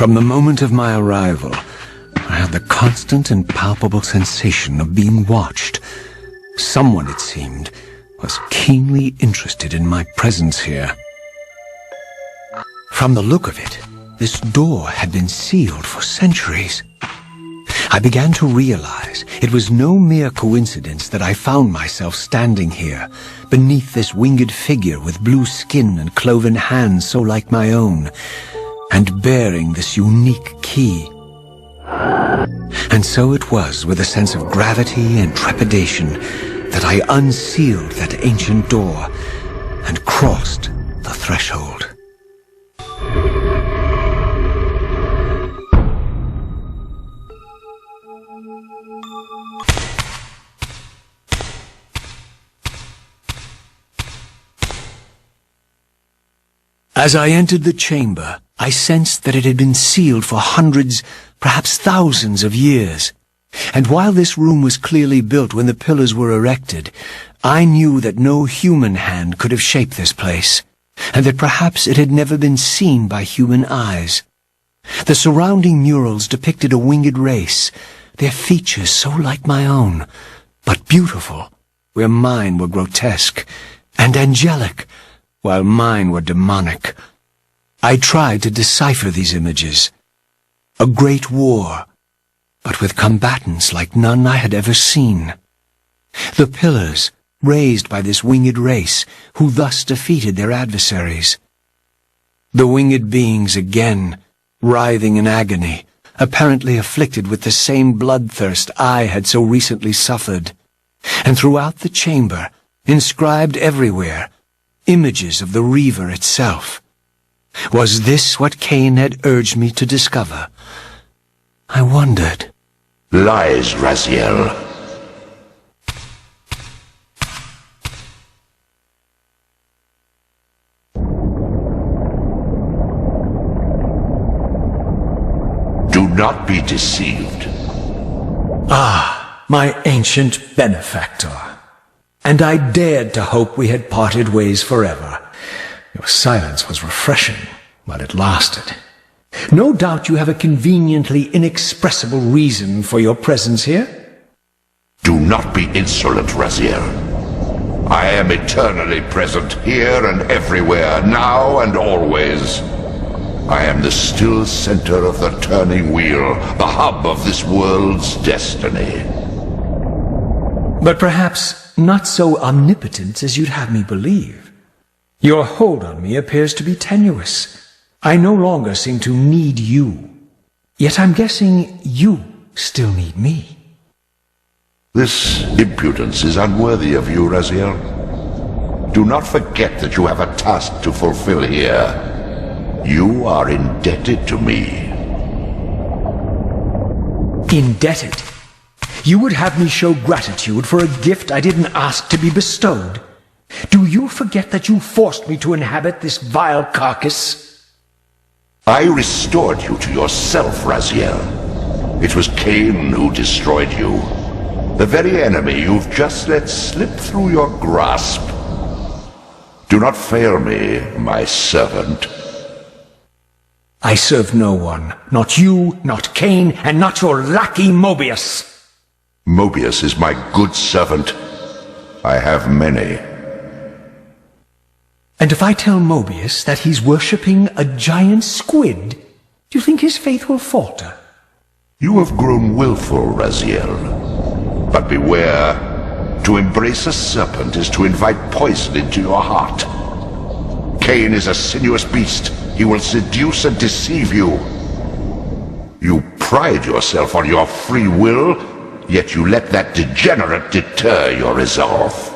From the moment of my arrival, I had the constant and palpable sensation of being watched. Someone, it seemed, was keenly interested in my presence here. From the look of it, this door had been sealed for centuries. I began to realize it was no mere coincidence that I found myself standing here, beneath this winged figure with blue skin and cloven hands so like my own, and bearing this unique key. And so it was with a sense of gravity and trepidation that I unsealed that ancient door and crossed the threshold. As I entered the chamber, I sensed that it had been sealed for hundreds, perhaps thousands of years. And while this room was clearly built when the pillars were erected, I knew that no human hand could have shaped this place, and that perhaps it had never been seen by human eyes. The surrounding murals depicted a winged race, their features so like my own, but beautiful, where mine were grotesque, and angelic, while mine were demonic. I tried to decipher these images. A great war, but with combatants like none I had ever seen. The pillars, raised by this winged race, who thus defeated their adversaries. The winged beings again, writhing in agony, apparently afflicted with the same bloodthirst I had so recently suffered. And throughout the chamber, inscribed everywhere, images of the Reaver itself. Was this what Kain had urged me to discover? I wondered. Lies, Raziel. Do not be deceived. Ah, my ancient benefactor. And I dared to hope we had parted ways forever. Your silence was refreshing, while it lasted. No doubt you have a conveniently inexpressible reason for your presence here? Do not be insolent, Raziel. I am eternally present here and everywhere, now and always. I am the still center of the turning wheel, the hub of this world's destiny. But perhaps not so omnipotent as you'd have me believe. Your hold on me appears to be tenuous. I no longer seem to need you. Yet I'm guessing you still need me. This impudence is unworthy of you, Raziel. Do not forget that you have a task to fulfill here. You are indebted to me. Indebted? You would have me show gratitude for a gift I didn't ask to be bestowed? Do you forget that you forced me to inhabit this vile carcass? I restored you to yourself, Raziel. It was Kain who destroyed you. The very enemy you've just let slip through your grasp. Do not fail me, my servant. I serve no one. Not you, not Kain, and not your lackey Mobius. Mobius is my good servant. I have many. And if I tell Mobius that he's worshipping a giant squid, do you think his faith will falter? You have grown willful, Raziel. But beware. To embrace a serpent is to invite poison into your heart. Kain is a sinuous beast. He will seduce and deceive you. You pride yourself on your free will, yet you let that degenerate deter your resolve.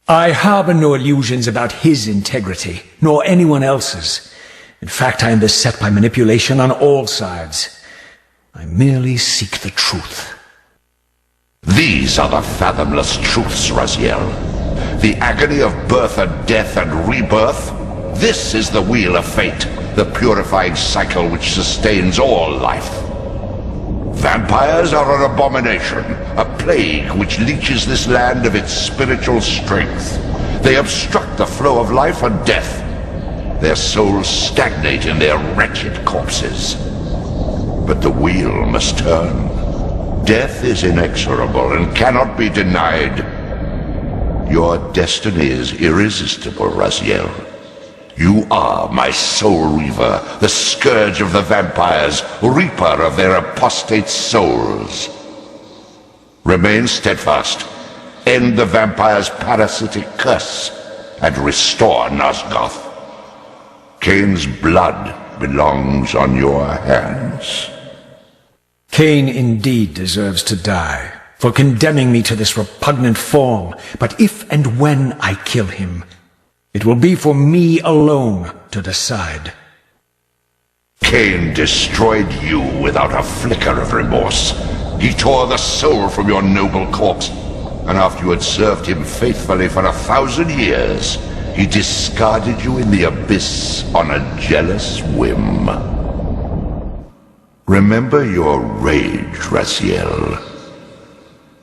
I harbor no illusions about his integrity, nor anyone else's. In fact, I am beset by manipulation on all sides. I merely seek the truth. These are the fathomless truths, Raziel. The agony of birth and death and rebirth. This is the wheel of fate, the purifying cycle which sustains all life. Vampires are an abomination, a plague which leeches this land of its spiritual strength. They obstruct the flow of life and death. their souls stagnate in their wretched corpses. But the wheel must turn. Death is inexorable and cannot be denied. Your destiny is irresistible, Raziel. You are my soul Reaver, the scourge of the vampires, reaper of their apostate souls. Remain steadfast, end the vampire's parasitic curse, and restore Nosgoth. Kain's blood belongs on your hands. Kain indeed deserves to die for condemning me to this repugnant form, but if and when I kill him, it will be for me alone to decide. Kain destroyed you without a flicker of remorse. He tore the soul from your noble corpse, and after you had served him faithfully for 1,000 years, he discarded you in the abyss on a jealous whim. Remember your rage, Raziel.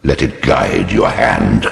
Let it guide your hand.